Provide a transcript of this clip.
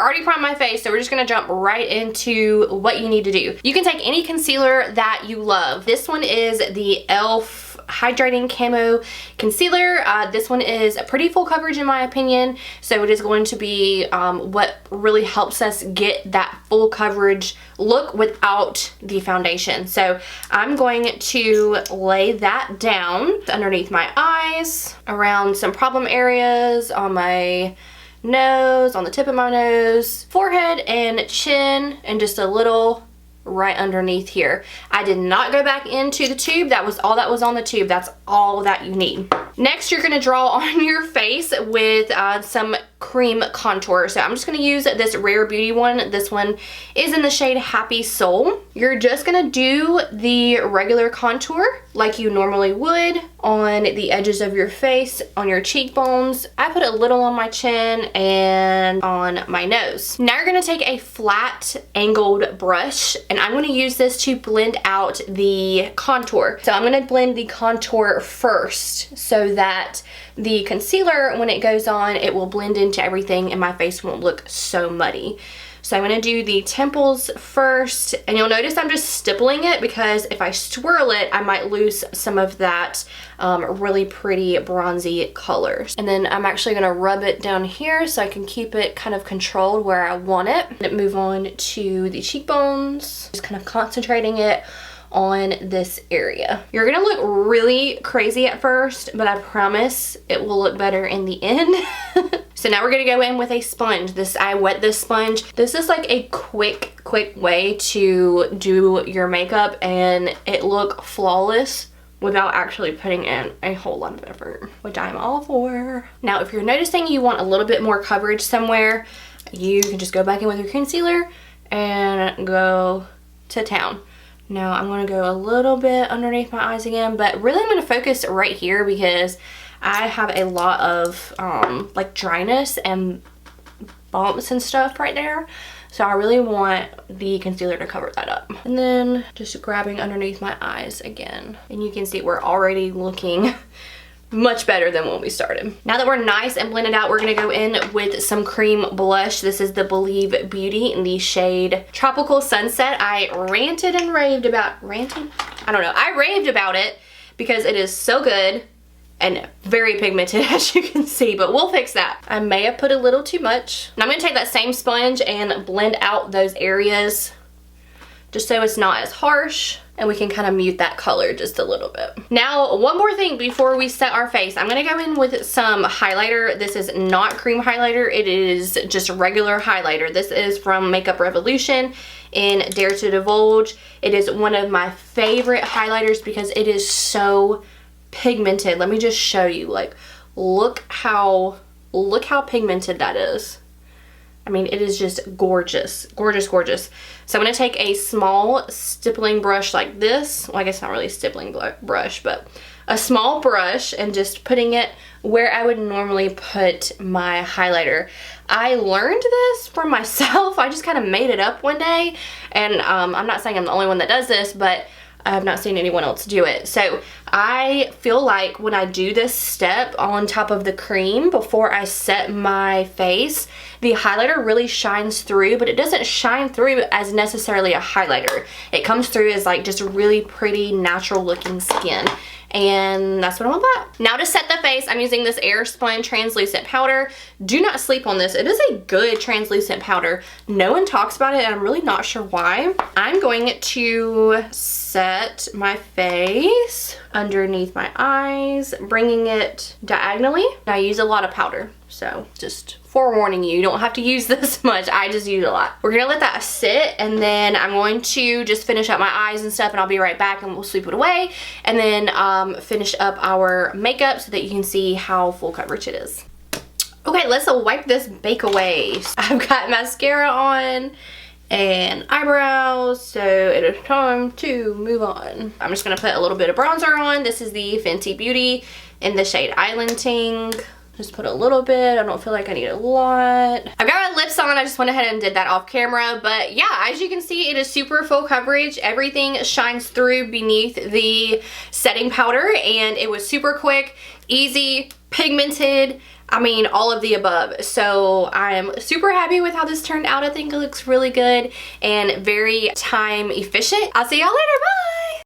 already primed my face, so we're just gonna jump right into what you need to do. You can take any concealer that you love. This one is the e.l.f. Hydrating Camo Concealer. This one is a pretty full coverage in my opinion, so it is going to be what really helps us get that full coverage look without the foundation. So I'm going to lay that down underneath my eyes, around some problem areas, on my nose, on the tip of my nose, forehead and chin, and just a little right underneath here. I did not go back into the tube. That was all that was on the tube. That's all that you need. Next, you're gonna draw on your face with some cream contour. So I'm just gonna use this Rare Beauty one. This one is in the shade Happy Soul. You're just gonna do the regular contour like you normally would on the edges of your face, on your cheekbones. I put a little on my chin and on my nose. Now you're gonna take a flat angled brush, and I'm gonna use this to blend out the contour. So I'm gonna blend the contour first so that the concealer, when it goes on, it will blend into everything and my face won't look so muddy. So I'm gonna do the temples first, and you'll notice I'm just stippling it because if I swirl it, I might lose some of that really pretty bronzy color. And then I'm actually gonna rub it down here so I can keep it kind of controlled where I want it. And move on to the cheekbones, just kind of concentrating it on this area. You're gonna look really crazy at first, but I promise it will look better in the end. So now we're gonna go in with a sponge. I wet this sponge. This is like a quick way to do your makeup and it look flawless without actually putting in a whole lot of effort, which I'm all for. Now, if you're noticing you want a little bit more coverage somewhere, you can just go back in with your concealer and go to town. Now I'm going to go a little bit underneath my eyes again, but really I'm going to focus right here because I have a lot of like dryness and bumps and stuff right there. So I really want the concealer to cover that up. And then just grabbing underneath my eyes again. And you can see we're already looking much better than when we started. Now that we're nice and blended out, we're gonna go in with some cream blush. This is the Believe Beauty in the shade Tropical Sunset. I ranted and raved about, I raved about it because it is so good and very pigmented as you can see, but we'll fix that. I may have put a little too much. And I'm gonna take that same sponge and blend out those areas just so it's not as harsh, and we can kind of mute that color just a little bit. Now, one more thing before we set our face. I'm gonna go in with some highlighter. This is not cream highlighter, it is just regular highlighter. This is from Makeup Revolution in Dare to Divulge. It is one of my favorite highlighters because it is so pigmented. Let me just show you, like, look how pigmented that is. I mean, it is just gorgeous, gorgeous, gorgeous. So I'm gonna take a small stippling brush like this. Well, I guess not really a stippling brush, but a small brush, and just putting it where I would normally put my highlighter. I learned this from myself. I just kind of made it up one day, and I'm not saying I'm the only one that does this, but I have not seen anyone else do it. So I feel like when I do this step on top of the cream before I set my face, the highlighter really shines through, but it doesn't shine through as necessarily a highlighter. It comes through as like just really pretty natural looking skin. And that's what I'm about. Now to set the face, I'm using this Airspun translucent powder. Do not sleep on this. It is a good translucent powder. No one talks about it, and I'm really not sure why. I'm going to set my face underneath my eyes, bringing it diagonally. I use a lot of powder, so just forewarning you, you don't have to use this much. I just use a lot. We're gonna let that sit, and then I'm going to just finish up my eyes and stuff, and I'll be right back and we'll sweep it away, and then finish up our makeup so that you can see how full coverage it is. Okay, let's wipe this bake away. I've got mascara on and eyebrows, so it is time to move on. I'm just gonna put a little bit of bronzer on. This is the Fenty Beauty in the shade Island Ting. Just put a little bit. I don't feel like I need a lot. I've got my lips on. I just went ahead and did that off camera. But yeah, as you can see, it is super full coverage. Everything shines through beneath the setting powder, and it was super quick, easy, pigmented. I mean, all of the above. So I'm super happy with how this turned out. I think it looks really good and very time efficient. I'll see y'all later. Bye.